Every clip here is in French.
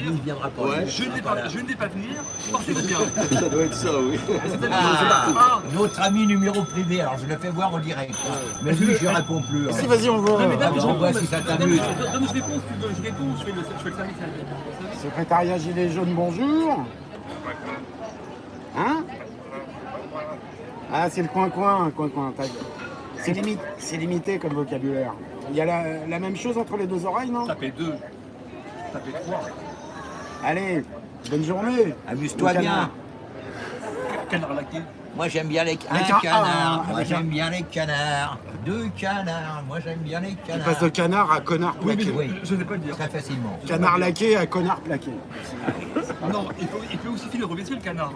lui, il viendra pas. Ouais. Je ne vais pas venir, portez-vous bien. Ça doit être ça, oui. Notre ami numéro privé, alors je le fais voir en direct. Mais lui, je réponds plus. Si, vas-y, on voit. On voit si ça t'amuse. Donne, je réponds, je fais le service. Secrétariat Gilets jaunes, bonjour. Hein? Ah, c'est le coin-coin. C'est limité comme vocabulaire. Il y a la même chose entre les deux oreilles, non? Tapez 2, tapez 3. Allez, bonne journée. Amuse-toi bien. Canard laqué. Moi j'aime bien les canards. Moi j'aime bien les canards. 2 canards. Moi j'aime bien les Tu canards. passes de canard à connard plaqué. Oui. Je ne vais pas le dire. Très facilement. Canard laqué à connard plaqué. Non, il peut aussi finir au WC le canard.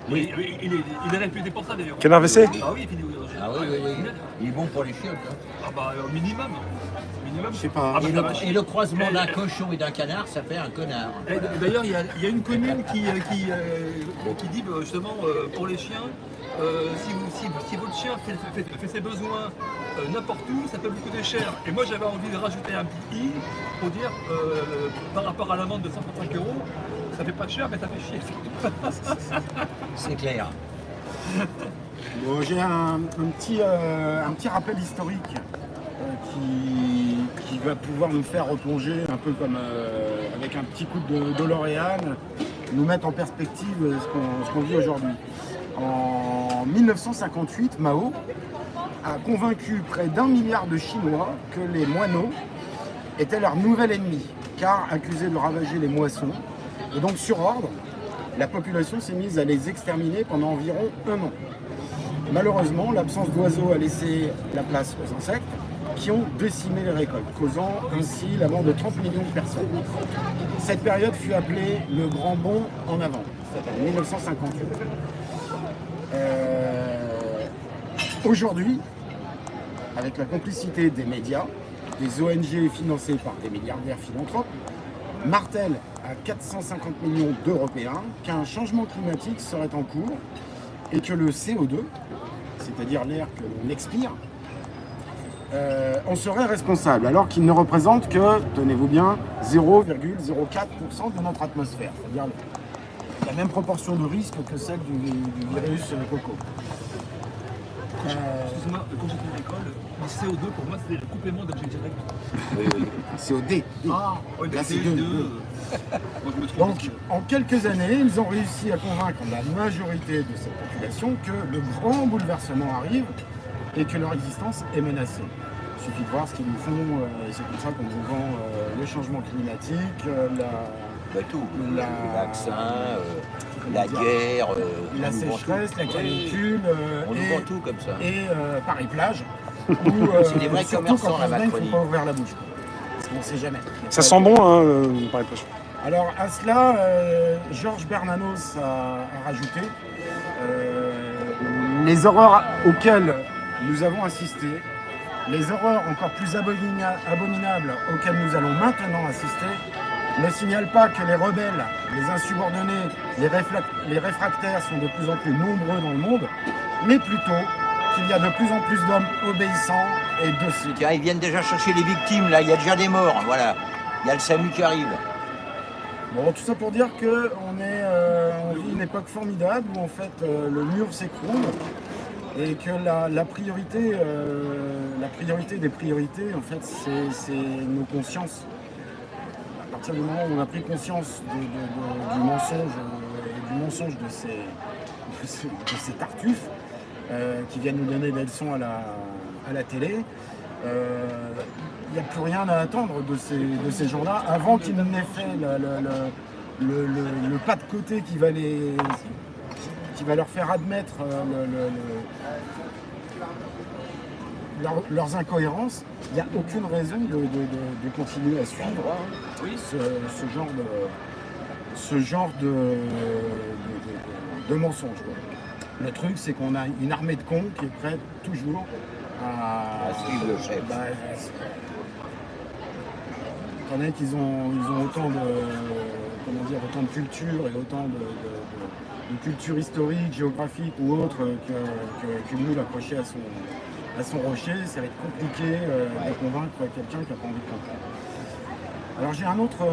Oui. Il est réputé pour ça d'ailleurs. Canard WC? Ah oui, il finit au WC. Ah oui. Il est bon pour les chiottes. Hein. Ah bah au minimum. Je sais pas. Ah bah, Et le croisement d'un cochon et d'un canard, ça fait un connard. Et d'ailleurs, il y a une commune qui dit justement pour les chiens, si votre chien fait ses besoins n'importe où, ça peut vous coûter cher. Et moi, j'avais envie de rajouter un petit i pour dire par rapport à l'amende de 135 €, ça fait pas cher, mais ça fait chier. C'est clair. Bon, j'ai un petit rappel historique qui va pouvoir nous faire replonger un peu comme avec un petit coup de DeLorean, nous mettre en perspective ce qu'on vit aujourd'hui. En 1958, Mao a convaincu près d'1 milliard de Chinois que les moineaux étaient leur nouvel ennemi, car accusés de ravager les moissons. Et donc, sur ordre, la population s'est mise à les exterminer pendant environ 1 an. Malheureusement, l'absence d'oiseaux a laissé la place aux insectes qui ont décimé les récoltes, causant ainsi la mort de 30 millions de personnes. Cette période fut appelée le Grand Bond en avant, en 1958. Aujourd'hui, avec la complicité des médias, des ONG financées par des milliardaires philanthropes, martèle à 450 millions d'Européens qu'un changement climatique serait en cours et que le CO2, c'est-à-dire l'air que l'on expire, en serait responsable, alors qu'il ne représente que, tenez-vous bien, 0,04% de notre atmosphère, c'est-à-dire la même proportion de risque que celle du virus Coco. Excuse-moi, quand j'étais à l'école, le CO2 pour moi c'était le complément d'objet direct. COD. Ah, oui, Là, c'est c'est deux. Moi, je me trompe. Donc, en quelques années, ils ont réussi à convaincre la majorité de cette population que le grand bouleversement arrive et que leur existence est menacée. Il suffit de voir ce qu'ils nous font, et c'est comme ça qu'on vous vend le changement climatique, Tout. Le vaccin, la guerre, la sécheresse, la canicule, on nous vend tout comme ça. et Paris-Plage. C'est des vrais commerçants, la Macronie. Il ne Macronie. faut pas ouvrir la bouche. Parce qu'on ne sait jamais. Ça sent bon, hein, Paris Plage. Alors à cela, Georges Bernanos a rajouté les horreurs auxquelles nous avons assisté, les horreurs encore plus abominables auxquelles nous allons maintenant assister, ne signalent pas que les rebelles, les insubordonnés, les réfractaires sont de plus en plus nombreux dans le monde, mais plutôt qu'il y a de plus en plus d'hommes obéissants et dociles. Tiens, ils viennent déjà chercher les victimes, là, il y a déjà des morts, voilà. Il y a le SAMU qui arrive. Bon, tout ça pour dire qu'on vit une époque formidable où en fait le mur s'écroule et que la priorité des priorités, en fait, c'est nos consciences. À partir du moment où on a pris conscience du mensonge de ces tartuffes qui viennent nous donner des leçons à la télé, il n'y a plus rien à attendre de ces gens-là avant qu'ils n'aient fait le pas de côté qui va leur faire admettre leurs incohérences. Il n'y a aucune raison de continuer à suivre ce genre de mensonges, quoi. Le truc, c'est qu'on a une armée de cons qui est prête toujours à suivre le chef. Étant donné qu'ils ont autant de culture et autant de culture historique, géographique ou autre qu'une moule accrochée à son rocher, ça va être compliqué de convaincre quelqu'un qui n'a pas envie de comprendre. Alors j'ai un autre